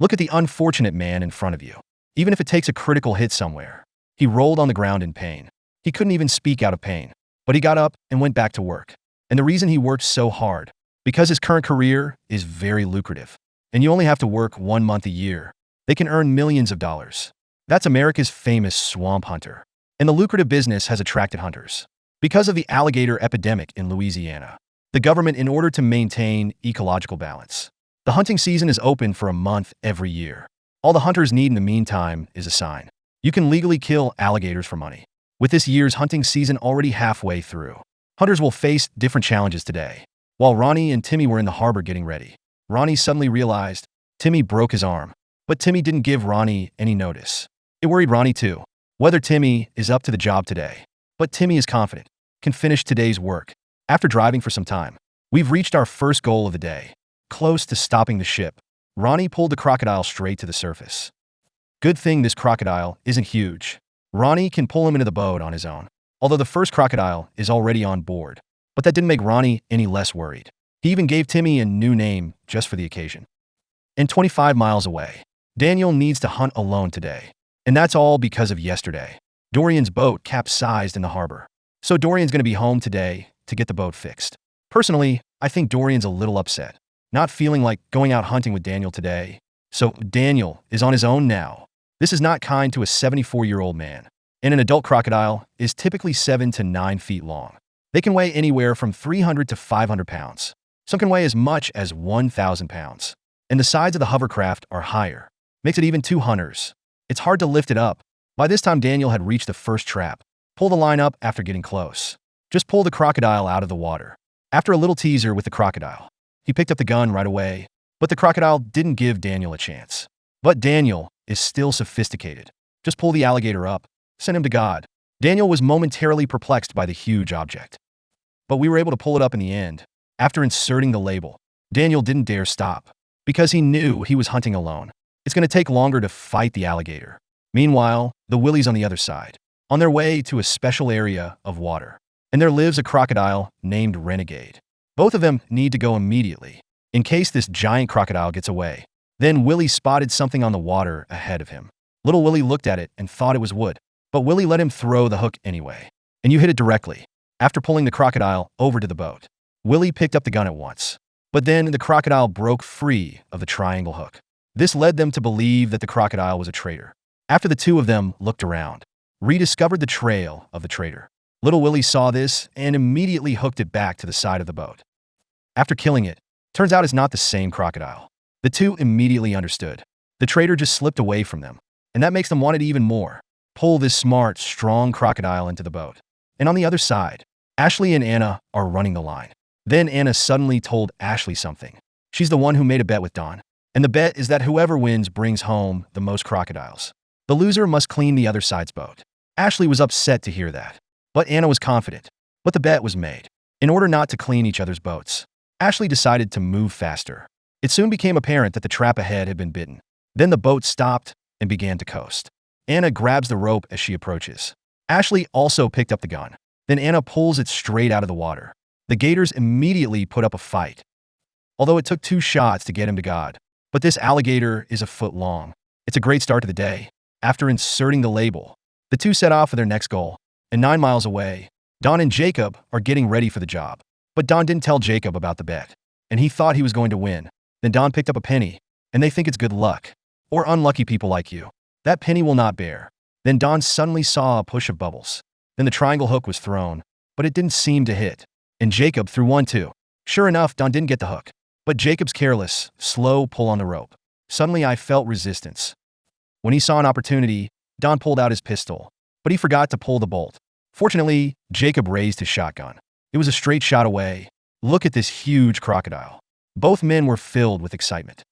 Look at the unfortunate man in front of you. Even if it takes a critical hit somewhere. He rolled on the ground in pain. He couldn't even speak out of pain. But he got up and went back to work. And the reason he worked so hard, because his current career is very lucrative. And you only have to work 1 month a year. They can earn millions of dollars. That's America's famous swamp hunter. And the lucrative business has attracted hunters. Because of the alligator epidemic in Louisiana, the government, in order to maintain ecological balance, the hunting season is open for a month every year. All the hunters need in the meantime is a sign. You can legally kill alligators for money. With this year's hunting season already halfway through, hunters will face different challenges today. While Ronnie and Timmy were in the harbor getting ready, Ronnie suddenly realized Timmy broke his arm. But Timmy didn't give Ronnie any notice. It worried Ronnie too. Whether Timmy is up to the job today. But Timmy is confident, can finish today's work. After driving for some time, we've reached our first goal of the day. Close to stopping the ship, Ronnie pulled the crocodile straight to the surface. Good thing this crocodile isn't huge. Ronnie can pull him into the boat on his own, although the first crocodile is already on board. But that didn't make Ronnie any less worried. He even gave Timmy a new name just for the occasion. And 25 miles away, Daniel needs to hunt alone today. And that's all because of yesterday. Dorian's boat capsized in the harbor. So Dorian's going to be home today to get the boat fixed. Personally, I think Dorian's a little upset, not feeling like going out hunting with Daniel today. So Daniel is on his own now. This is not kind to a 74-year-old man. And an adult crocodile is typically 7 to 9 feet long. They can weigh anywhere from 300 to 500 pounds. Some can weigh as much as 1,000 pounds. And the sides of the hovercraft are higher. Makes it even 2 hunters. It's hard to lift it up. By this time, Daniel had reached the first trap. Pull the line up after getting close. Just pull the crocodile out of the water. After a little teaser with the crocodile, he picked up the gun right away. But the crocodile didn't give Daniel a chance. But Daniel is still sophisticated. Just pull the alligator up. Send him to God. Daniel was momentarily perplexed by the huge object. But we were able to pull it up in the end. After inserting the label, Daniel didn't dare stop. Because he knew he was hunting alone. It's going to take longer to fight the alligator. Meanwhile, the Willies on the other side, on their way to a special area of water. And there lives a crocodile named Renegade. Both of them need to go immediately, in case this giant crocodile gets away. Then Willie spotted something on the water ahead of him. Little Willie looked at it and thought it was wood. But Willie let him throw the hook anyway. And you hit it directly. After pulling the crocodile over to the boat, Willie picked up the gun at once. But then the crocodile broke free of the triangle hook. This led them to believe that the crocodile was a traitor. After the two of them looked around, rediscovered the trail of the traitor. Little Willie saw this and immediately hooked it back to the side of the boat. After killing it, turns out it's not the same crocodile. The two immediately understood. The traitor just slipped away from them, and that makes them want it even more. Pull this smart, strong crocodile into the boat. And on the other side, Ashley and Anna are running the line. Then Anna suddenly told Ashley something. She's the one who made a bet with Don. And the bet is that whoever wins brings home the most crocodiles. The loser must clean the other side's boat. Ashley was upset to hear that. But Anna was confident. But the bet was made. In order not to clean each other's boats, Ashley decided to move faster. It soon became apparent that the trap ahead had been bitten. Then the boat stopped and began to coast. Anna grabs the rope as she approaches. Ashley also picked up the gun. Then Anna pulls it straight out of the water. The gators immediately put up a fight. Although it took 2 shots to get him to God. But this alligator is a foot long. It's a great start to the day. After inserting the label, the two set off for their next goal. And 9 miles away, Don and Jacob are getting ready for the job. But Don didn't tell Jacob about the bet. And he thought he was going to win. Then Don picked up a penny. And they think it's good luck. Or unlucky people like you. That penny will not bear. Then Don suddenly saw a push of bubbles. Then the triangle hook was thrown. But it didn't seem to hit. And Jacob threw one too. Sure enough, Don didn't get the hook. But Jacob's careless, slow pull on the rope. Suddenly I felt resistance. When he saw an opportunity, Don pulled out his pistol. But he forgot to pull the bolt. Fortunately, Jacob raised his shotgun. It was a straight shot away. Look at this huge crocodile. Both men were filled with excitement.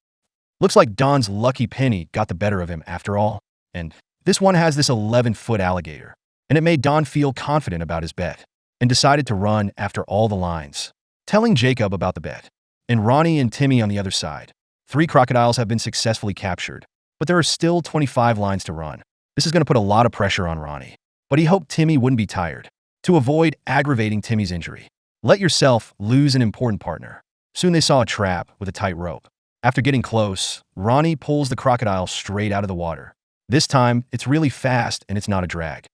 Looks like Don's lucky penny got the better of him after all. And this one has this 11-foot alligator. And it made Don feel confident about his bet. And decided to run after all the lines. Telling Jacob about the bet. And Ronnie and Timmy on the other side. 3 crocodiles have been successfully captured. But there are still 25 lines to run. This is going to put a lot of pressure on Ronnie. But he hoped Timmy wouldn't be tired. To avoid aggravating Timmy's injury. Let yourself lose an important partner. Soon they saw a trap with a tight rope. After getting close, Ronnie pulls the crocodile straight out of the water. This time, it's really fast and it's not a drag.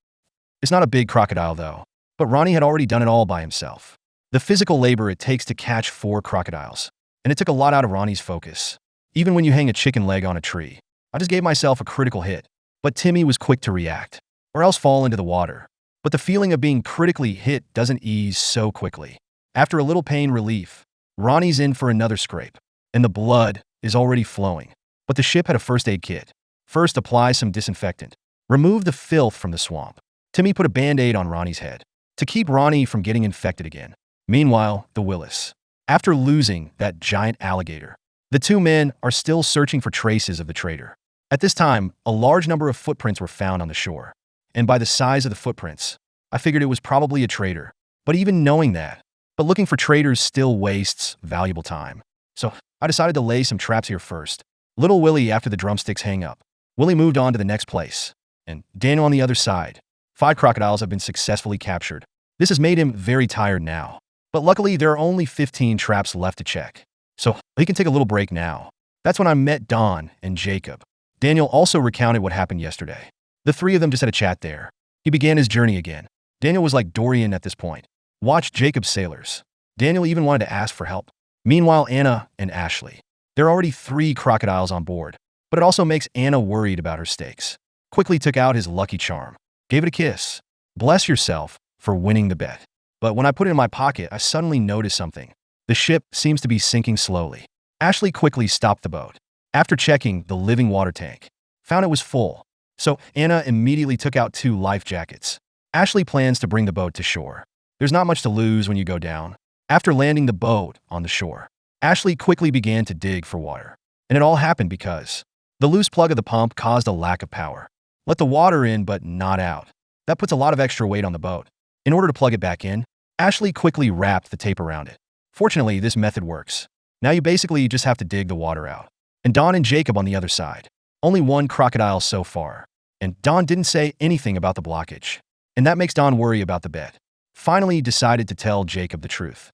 It's not a big crocodile though, but Ronnie had already done it all by himself. The physical labor it takes to catch 4 crocodiles. And it took a lot out of Ronnie's focus. Even when you hang a chicken leg on a tree. I just gave myself a critical hit. But Timmy was quick to react, or else fall into the water. But the feeling of being critically hit doesn't ease so quickly. After a little pain relief, Ronnie's in for another scrape, and the blood is already flowing. But the ship had a first aid kit. First, apply some disinfectant. Remove the filth from the swamp. Timmy put a band-aid on Ronnie's head to keep Ronnie from getting infected again. Meanwhile, the Willies. After losing that giant alligator, the 2 men are still searching for traces of the traitor. At this time, a large number of footprints were found on the shore. And by the size of the footprints, I figured it was probably a traitor. But even knowing that, looking for traitors still wastes valuable time. So I decided to lay some traps here first. Little Willie after the drumsticks hang up. Willie moved on to the next place. And Daniel on the other side. 5 crocodiles have been successfully captured. This has made him very tired now. But luckily, there are only 15 traps left to check. So he can take a little break now. That's when I met Don and Jacob. Daniel also recounted what happened yesterday. The 3 of them just had a chat there. He began his journey again. Daniel was like Dorian at this point. Watched Jacob's sailors. Daniel even wanted to ask for help. Meanwhile, Anna and Ashley. There are already 3 crocodiles on board. But it also makes Anna worried about her stakes. Quickly took out his lucky charm. Gave it a kiss. Bless yourself for winning the bet. But when I put it in my pocket, I suddenly noticed something. The ship seems to be sinking slowly. Ashley quickly stopped the boat. After checking the living water tank, found it was full. So Anna immediately took out 2 life jackets. Ashley plans to bring the boat to shore. There's not much to lose when you go down. After landing the boat on the shore, Ashley quickly began to dig for water. And it all happened because the loose plug of the pump caused a lack of power. Let the water in but not out. That puts a lot of extra weight on the boat. In order to plug it back in, Ashley quickly wrapped the tape around it. Fortunately, this method works. Now you basically just have to dig the water out. And Don and Jacob on the other side. Only 1 crocodile so far. And Don didn't say anything about the blockage. And that makes Don worry about the bet. Finally, he decided to tell Jacob the truth.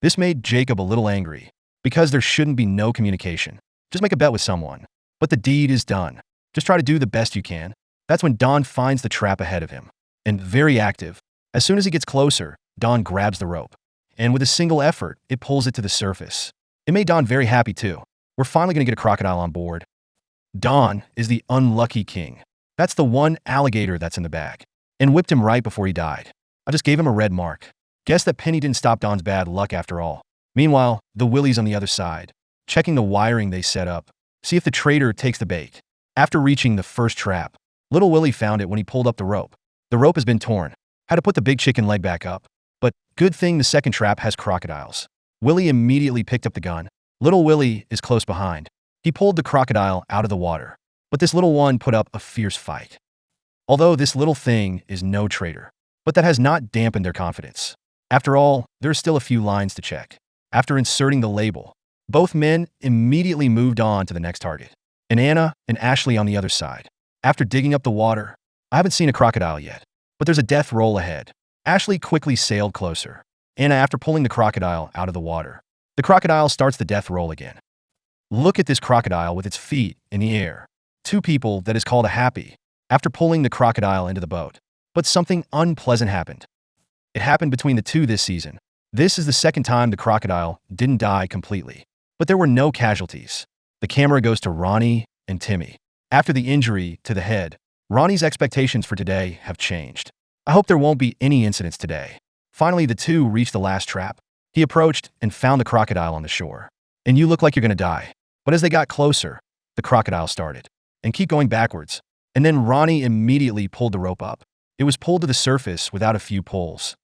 This made Jacob a little angry, because there shouldn't be no communication. Just make a bet with someone. But the deed is done. Just try to do the best you can. That's when Don finds the trap ahead of him. And very active. As soon as he gets closer, Don grabs the rope. And with a single effort, it pulls it to the surface. It made Don very happy too. We're finally going to get a crocodile on board. Don is the unlucky king. That's the 1 alligator that's in the bag. And whipped him right before he died. I just gave him a red mark. Guess that penny didn't stop Don's bad luck after all. Meanwhile, the Willies on the other side, checking the wiring they set up, see if the traitor takes the bait. After reaching the first trap, little Willie found it when he pulled up the rope. The rope has been torn. Had to put the big chicken leg back up. But good thing the second trap has crocodiles. Willie immediately picked up the gun. Little Willie is close behind. He pulled the crocodile out of the water. But this little one put up a fierce fight. Although this little thing is no traitor. But that has not dampened their confidence. After all, there's still a few lines to check. After inserting the label, both men immediately moved on to the next target. And Anna and Ashley on the other side. After digging up the water, I haven't seen a crocodile yet. But there's a death roll ahead. Ashley quickly sailed closer. Anna after pulling the crocodile out of the water. The crocodile starts the death roll again. Look at this crocodile with its feet in the air. 2 people that is called a happy after pulling the crocodile into the boat. But something unpleasant happened. It happened between the 2 this season. This is the second time the crocodile didn't die completely. But there were no casualties. The camera goes to Ronnie and Timmy. After the injury to the head, Ronnie's expectations for today have changed. I hope there won't be any incidents today. Finally, the 2 reached the last trap. He approached and found the crocodile on the shore. And you look like you're gonna die. But as they got closer, the crocodile started. And keep going backwards. And then Ronnie immediately pulled the rope up. It was pulled to the surface without a few pulls.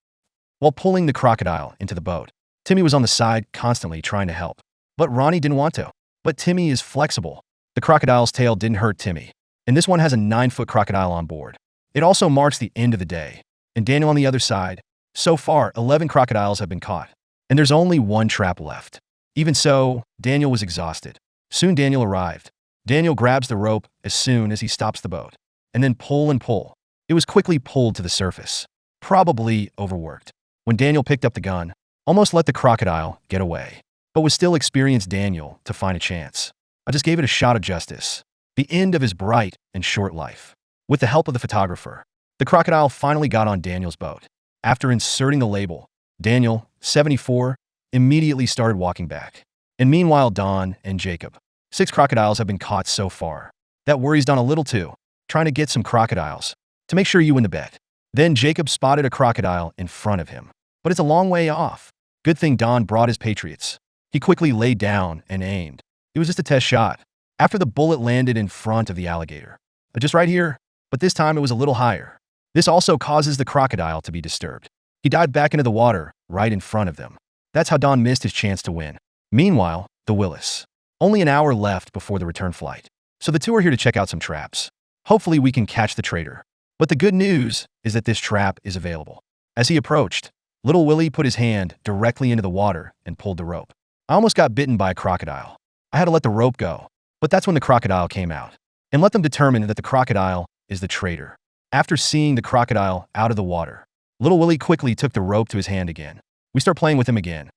While pulling the crocodile into the boat, Timmy was on the side constantly trying to help. But Ronnie didn't want to. But Timmy is flexible. The crocodile's tail didn't hurt Timmy. And this one has a 9-foot crocodile on board. It also marks the end of the day. And Daniel on the other side. So far, 11 crocodiles have been caught. And there's only 1 trap left. Even so, Daniel was exhausted. Soon Daniel arrived. Daniel grabs the rope as soon as he stops the boat. And then pull and pull. It was quickly pulled to the surface. Probably overworked. When Daniel picked up the gun, almost let the crocodile get away. but with still experienced Daniel to find a chance. I just gave it a shot of justice. The end of his bright and short life. With the help of the photographer, the crocodile finally got on Daniel's boat. After inserting the label, Daniel, 74, immediately started walking back. And meanwhile, Don and Jacob, 6 crocodiles have been caught so far. That worries Don a little too, trying to get some crocodiles to make sure you win the bet. Then Jacob spotted a crocodile in front of him, but it's a long way off. Good thing Don brought his Patriots. He quickly laid down and aimed. It was just a test shot. After the bullet landed in front of the alligator, just right here, but this time it was a little higher. This also causes the crocodile to be disturbed. He dived back into the water right in front of them. That's how Don missed his chance to win. Meanwhile, the Willies. Only an hour left before the return flight, so the two are here to check out some traps. Hopefully we can catch the traitor. But the good news is that this trap is available. As he approached, little Willie put his hand directly into the water and pulled the rope. I almost got bitten by a crocodile. I had to let the rope go, but that's when the crocodile came out. And let them determine that the crocodile is the traitor. After seeing the crocodile out of the water, little Willie quickly took the rope to his hand again. We start playing with him again.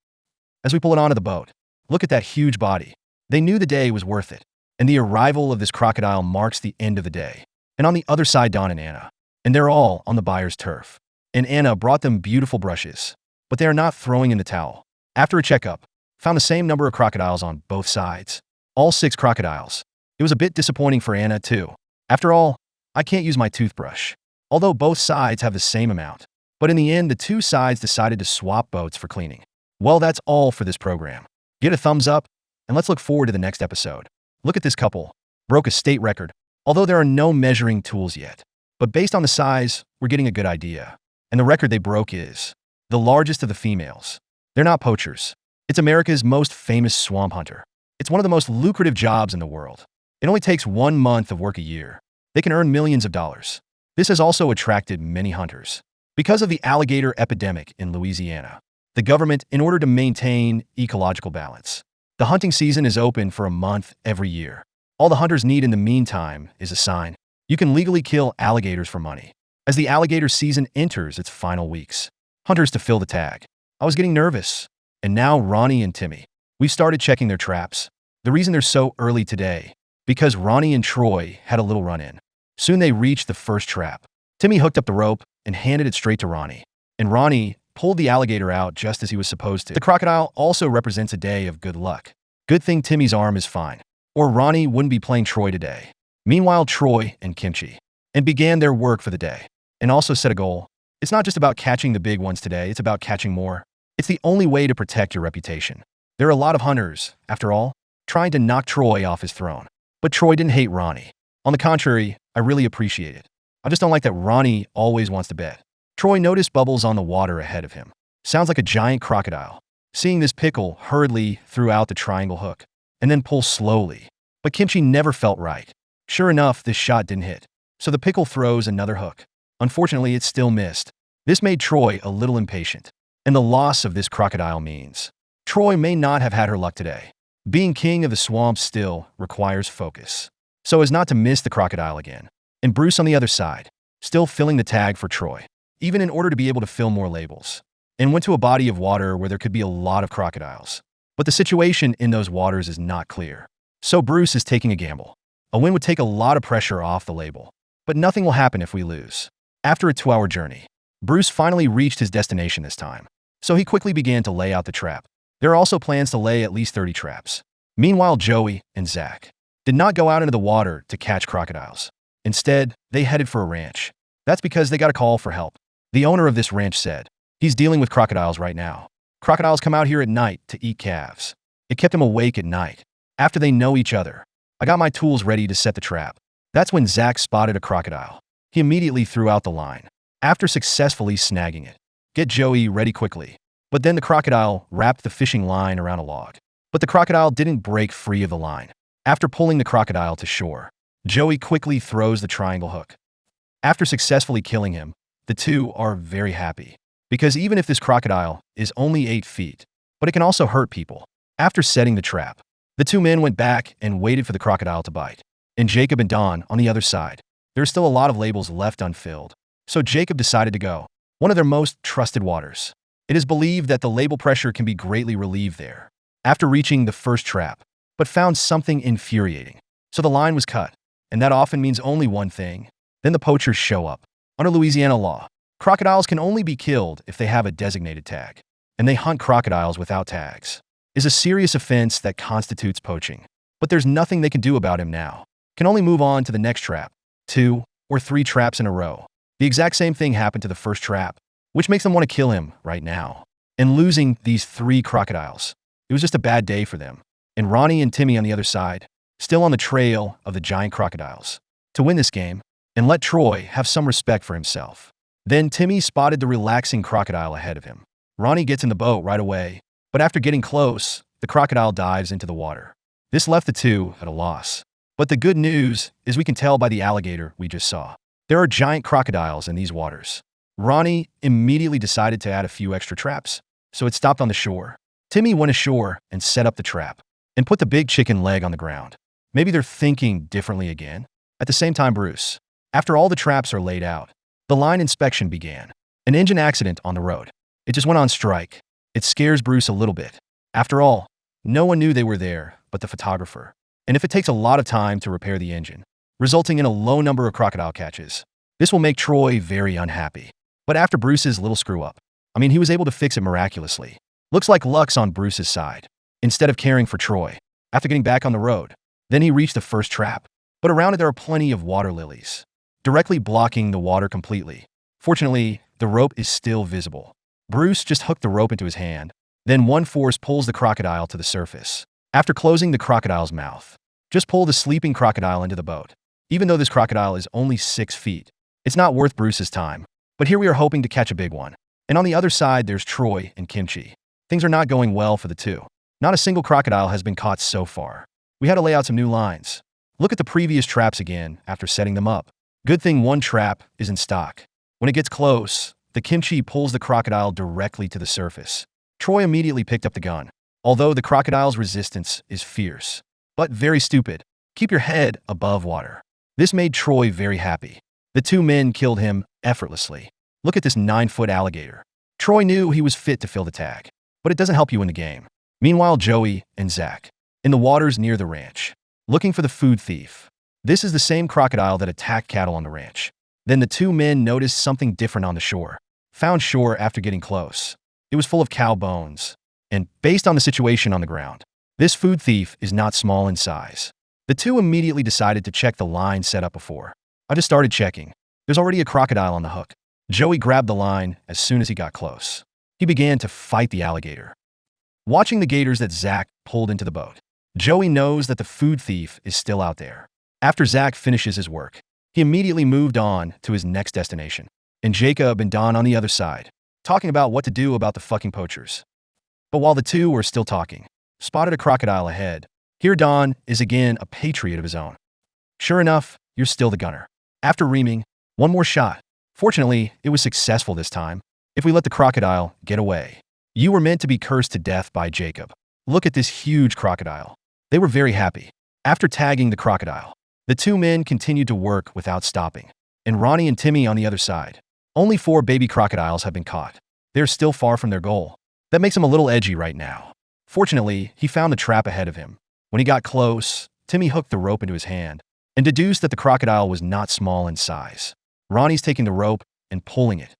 As we pull it onto the boat, look at that huge body. They knew the day was worth it, and the arrival of this crocodile marks the end of the day. And on the other side, Don and Anna. And they're all on the buyer's turf. And Anna brought them beautiful brushes, but they are not throwing in the towel. After a checkup, found the same number of crocodiles on both sides. All 6 crocodiles. It was a bit disappointing for Anna too. After all, I can't use my toothbrush, although both sides have the same amount. But in the end, the 2 sides decided to swap boats for cleaning. Well, that's all for this program. Get a thumbs up, and let's look forward to the next episode. Look at this couple. Broke a state record, although there are no measuring tools yet. But based on the size, we're getting a good idea. And the record they broke is the largest of the females. They're not poachers. It's America's most famous swamp hunter. It's one of the most lucrative jobs in the world. It only takes 1 month of work a year. They can earn millions of dollars. This has also attracted many hunters. Because of the alligator epidemic in Louisiana, the government, in order to maintain ecological balance, the hunting season is open for a month every year. All the hunters need in the meantime is a sign. You can legally kill alligators for money. As the alligator season enters its final weeks, hunters to fill the tag. I was getting nervous. And now Ronnie and Timmy. We've started checking their traps. The reason they're so early today, because Ronnie and Troy had a little run-in. Soon they reached the first trap. Timmy hooked up the rope and handed it straight to Ronnie. And Ronnie pulled the alligator out just as he was supposed to. The crocodile also represents a day of good luck. Good thing Timmy's arm is fine, or Ronnie wouldn't be playing Troy today. Meanwhile, Troy and Kimchi and began their work for the day and also set a goal. It's not just about catching the big ones today, it's about catching more. It's the only way to protect your reputation. There are a lot of hunters, after all, trying to knock Troy off his throne. But Troy didn't hate Ronnie. On the contrary, I really appreciate it. I just don't like that Ronnie always wants to bet. Troy noticed bubbles on the water ahead of him. Sounds like a giant crocodile. Seeing this, Pickle hurriedly threw out the triangle hook and then pulled slowly. But Kimchi never felt right. Sure enough, this shot didn't hit. So the Pickle throws another hook. Unfortunately, it still missed. This made Troy a little impatient. And the loss of this crocodile means Troy may not have had her luck today. Being king of the swamp still requires focus, so as not to miss the crocodile again. And Bruce on the other side, still filling the tag for Troy, even in order to be able to fill more labels, and went to a body of water where there could be a lot of crocodiles. But the situation in those waters is not clear. So Bruce is taking a gamble. A win would take a lot of pressure off the label, but nothing will happen if we lose. After a 2-hour journey, Bruce finally reached his destination this time, so he quickly began to lay out the trap. There are also plans to lay at least 30 traps. Meanwhile, Joey and Zach did not go out into the water to catch crocodiles. Instead, they headed for a ranch. That's because they got a call for help. The owner of this ranch said he's dealing with crocodiles right now. Crocodiles come out here at night to eat calves. It kept him awake at night. After they know each other, I got my tools ready to set the trap. That's when Zach spotted a crocodile. He immediately threw out the line, after successfully snagging it. Get Joey ready quickly. But then the crocodile wrapped the fishing line around a log. But the crocodile didn't break free of the line. After pulling the crocodile to shore, Joey quickly throws the triangle hook. After successfully killing him, the two are very happy. Because even if this crocodile is only 8 feet, but it can also hurt people. After setting the trap, the 2 men went back and waited for the crocodile to bite. And Jacob and Don on the other side. There's still a lot of labels left unfilled. So Jacob decided to go one of their most trusted waters. It is believed that the label pressure can be greatly relieved there. after reaching the first trap, but found something infuriating. So the line was cut, and that often means only one thing. Then the poachers show up. Under Louisiana law, crocodiles can only be killed if they have a designated tag, and they hunt crocodiles without tags. Is a serious offense that constitutes poaching. But there's nothing they can do about him now. Can only move on to the next trap, 2 or 3 traps in a row. The exact same thing happened to the first trap, which makes them want to kill him right now. And losing these 3 crocodiles, it was just a bad day for them. And Ronnie and Timmy on the other side, still on the trail of the giant crocodiles. To win this game, and let Troy have some respect for himself. Then Timmy spotted the relaxing crocodile ahead of him. Ronnie gets in the boat right away, but after getting close, the crocodile dives into the water. This left the two at a loss. But the good news is we can tell by the alligator we just saw. There are giant crocodiles in these waters. Ronnie immediately decided to add a few extra traps, so it stopped on the shore. Timmy went ashore and set up the trap, and put the big chicken leg on the ground. Maybe they're thinking differently again. At the same time, Bruce. After all the traps are laid out, the line inspection began. An engine accident on the road. It just went on strike. It scares Bruce a little bit. After all, no one knew they were there but the photographer. And if it takes a lot of time to repair the engine, resulting in a low number of crocodile catches, this will make Troy very unhappy. But after Bruce's little screw-up, he was able to fix it miraculously. Looks like luck's on Bruce's side. Instead of caring for Troy, after getting back on the road, then he reached the first trap. But around it there are plenty of water lilies, directly blocking the water completely. Fortunately, the rope is still visible. Bruce just hooked the rope into his hand. Then one force pulls the crocodile to the surface. After closing the crocodile's mouth, just pull the sleeping crocodile into the boat. Even though this crocodile is only 6 feet, it's not worth Bruce's time. But here we are hoping to catch a big one. And on the other side, there's Troy and Kimchi. Things are not going well for the two. Not a single crocodile has been caught so far. We had to lay out some new lines. Look at the previous traps again after setting them up. Good thing one trap is in stock. When it gets close, the Kimchi pulls the crocodile directly to the surface. Troy immediately picked up the gun. Although the crocodile's resistance is fierce, but very stupid. Keep your head above water. This made Troy very happy. The 2 men killed him effortlessly. Look at this 9-foot alligator. Troy knew he was fit to fill the tag, but it doesn't help you in the game. Meanwhile, Joey and Zach, in the waters near the ranch, looking for the food thief. This is the same crocodile that attacked cattle on the ranch. Then the 2 men noticed something different on the shore. Found shore after getting close. It was full of cow bones. And based on the situation on the ground, this food thief is not small in size. The 2 immediately decided to check the line set up before. I just started checking. There's already a crocodile on the hook. Joey grabbed the line as soon as he got close. He began to fight the alligator. Watching the gators that Zach pulled into the boat, Joey knows that the food thief is still out there. After Zach finishes his work, he immediately moved on to his next destination. And Jacob and Don on the other side, talking about what to do about the fucking poachers. But while the 2 were still talking, spotted a crocodile ahead. Here Don is again a patriot of his own. Sure enough, you're still the gunner. After reaming, one more shot. Fortunately, it was successful this time. If we let the crocodile get away, you were meant to be cursed to death by Jacob. Look at this huge crocodile. They were very happy. After tagging the crocodile, the 2 men continued to work without stopping. And Ronnie and Timmy on the other side. Only 4 baby crocodiles have been caught. They're still far from their goal. That makes him a little edgy right now. Fortunately, he found the trap ahead of him. When he got close, Timmy hooked the rope into his hand and deduced that the crocodile was not small in size. Ronnie's taking the rope and pulling it.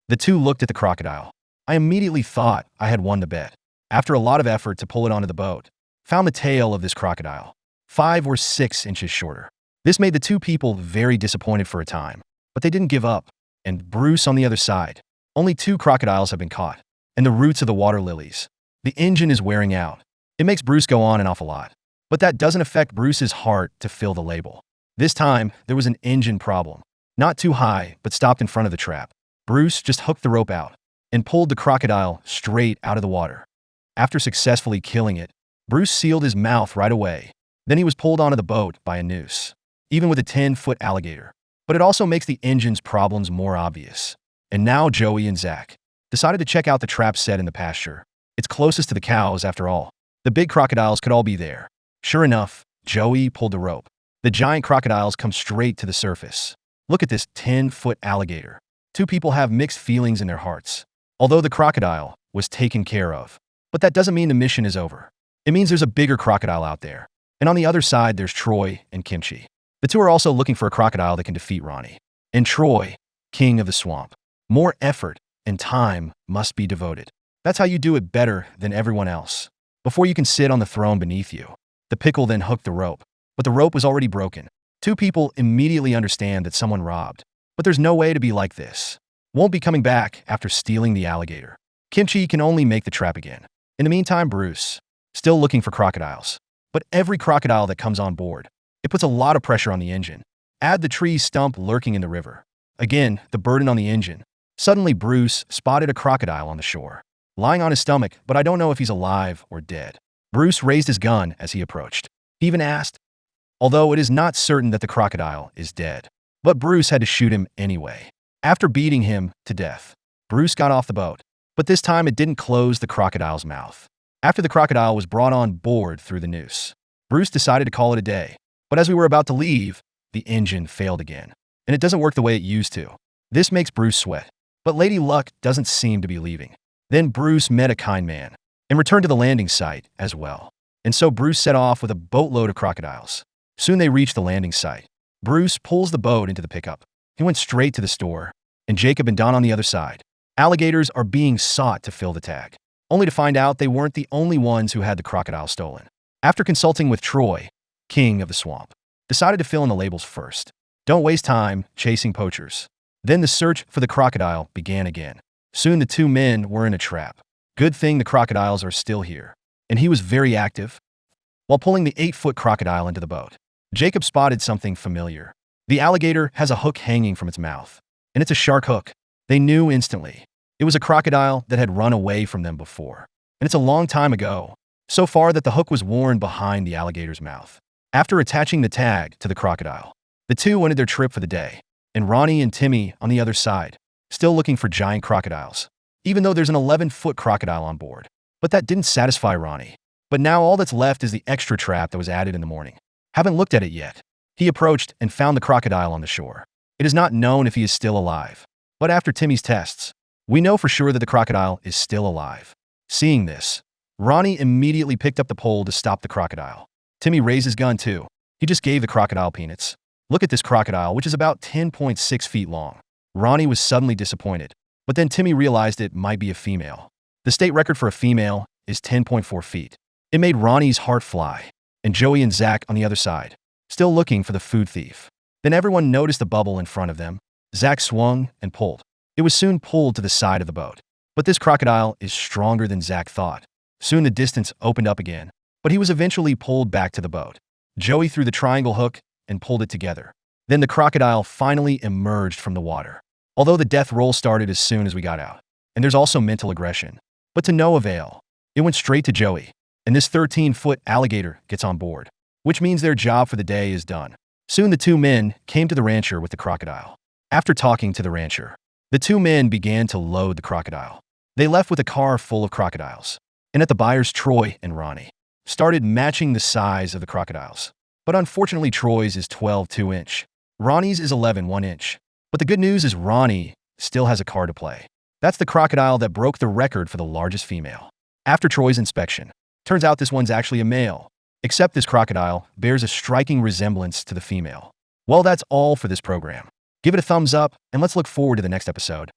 The 2 looked at the crocodile. I immediately thought I had won the bet. After a lot of effort to pull it onto the boat, found the tail of this crocodile, 5 or 6 inches shorter. This made the 2 people very disappointed for a time, but they didn't give up. And Bruce on the other side. Only 2 crocodiles have been caught. And the roots of the water lilies. The engine is wearing out. It makes Bruce go on an awful lot. But that doesn't affect Bruce's heart to fill the label. This time, there was an engine problem. Not too high, but stopped in front of the trap. Bruce just hooked the rope out and pulled the crocodile straight out of the water. After successfully killing it, Bruce sealed his mouth right away. Then he was pulled onto the boat by a noose, even with a 10-foot alligator. But it also makes the engine's problems more obvious. And now Joey and Zach decided to check out the trap set in the pasture. It's closest to the cows after all. The big crocodiles could all be there. Sure enough, Joey pulled the rope. The giant crocodiles come straight to the surface. Look at this 10-foot alligator. 2 people have mixed feelings in their hearts. Although the crocodile was taken care of. But that doesn't mean the mission is over. It means there's a bigger crocodile out there. And on the other side, there's Troy and Kimchi. The two are also looking for a crocodile that can defeat Ronnie. And Troy, king of the swamp. More effort and time must be devoted. That's how you do it better than everyone else. Before you can sit on the throne beneath you. The pickle then hooked the rope. But the rope was already broken. Two people immediately understand that someone robbed. But there's no way to be like this. Won't be coming back after stealing the alligator. Kimchi can only make the trap again. In the meantime, Bruce, still looking for crocodiles. But every crocodile that comes on board, it puts a lot of pressure on the engine. Add the tree stump lurking in the river. Again, the burden on the engine. Suddenly, Bruce spotted a crocodile on the shore. Lying on his stomach, but I don't know if he's alive or dead. Bruce raised his gun as he approached. He even asked, although it is not certain that the crocodile is dead. But Bruce had to shoot him anyway. After beating him to death, Bruce got off the boat. But this time it didn't close the crocodile's mouth. After the crocodile was brought on board through the noose, Bruce decided to call it a day. But as we were about to leave, the engine failed again. And it doesn't work the way it used to. This makes Bruce sweat. But Lady Luck doesn't seem to be leaving. Then Bruce met a kind man and returned to the landing site as well. And so Bruce set off with a boatload of crocodiles. Soon they reached the landing site. Bruce pulls the boat into the pickup. He went straight to the store, and Jacob and Don on the other side. Alligators are being sought to fill the tag, only to find out they weren't the only ones who had the crocodile stolen. After consulting with Troy, king of the swamp, decided to fill in the labels first. Don't waste time chasing poachers. Then the search for the crocodile began again. Soon the two men were in a trap. Good thing the crocodiles are still here. And he was very active. While pulling the 8-foot crocodile into the boat, Jacob spotted something familiar. The alligator has a hook hanging from its mouth. And it's a shark hook. They knew instantly. It was a crocodile that had run away from them before. And it's a long time ago. So far that the hook was worn behind the alligator's mouth. After attaching the tag to the crocodile, the two ended their trip for the day. And Ronnie and Timmy on the other side, still looking for giant crocodiles, even though there's an 11-foot crocodile on board. But that didn't satisfy Ronnie. But now all that's left is the extra trap that was added in the morning. Haven't looked at it yet. He approached and found the crocodile on the shore. It is not known if he is still alive. But after Timmy's tests, we know for sure that the crocodile is still alive. Seeing this, Ronnie immediately picked up the pole to stop the crocodile. Timmy raised his gun too. He just gave the crocodile peanuts. Look at this crocodile, which is about 10.6 feet long. Ronnie was suddenly disappointed, but then Timmy realized it might be a female. The state record for a female is 10.4 feet. It made Ronnie's heart fly, and Joey and Zach on the other side, still looking for the food thief. Then everyone noticed the bubble in front of them. Zach swung and pulled. It was soon pulled to the side of the boat. But this crocodile is stronger than Zach thought. Soon the distance opened up again, but he was eventually pulled back to the boat. Joey threw the triangle hook and pulled it together. Then the crocodile finally emerged from the water. Although the death roll started as soon as we got out. And there's also mental aggression. But to no avail. It went straight to Joey. And this 13-foot alligator gets on board. Which means their job for the day is done. Soon the two men came to the rancher with the crocodile. After talking to the rancher, the two men began to load the crocodile. They left with a car full of crocodiles. And at the buyers, Troy and Ronnie started matching the size of the crocodiles. But unfortunately, Troy's is 12 2-inch. Ronnie's is 11 1-inch. But the good news is Ronnie still has a card to play. That's the crocodile that broke the record for the largest female. After Troy's inspection, turns out this one's actually a male. Except this crocodile bears a striking resemblance to the female. Well, that's all for this program. Give it a thumbs up, and let's look forward to the next episode.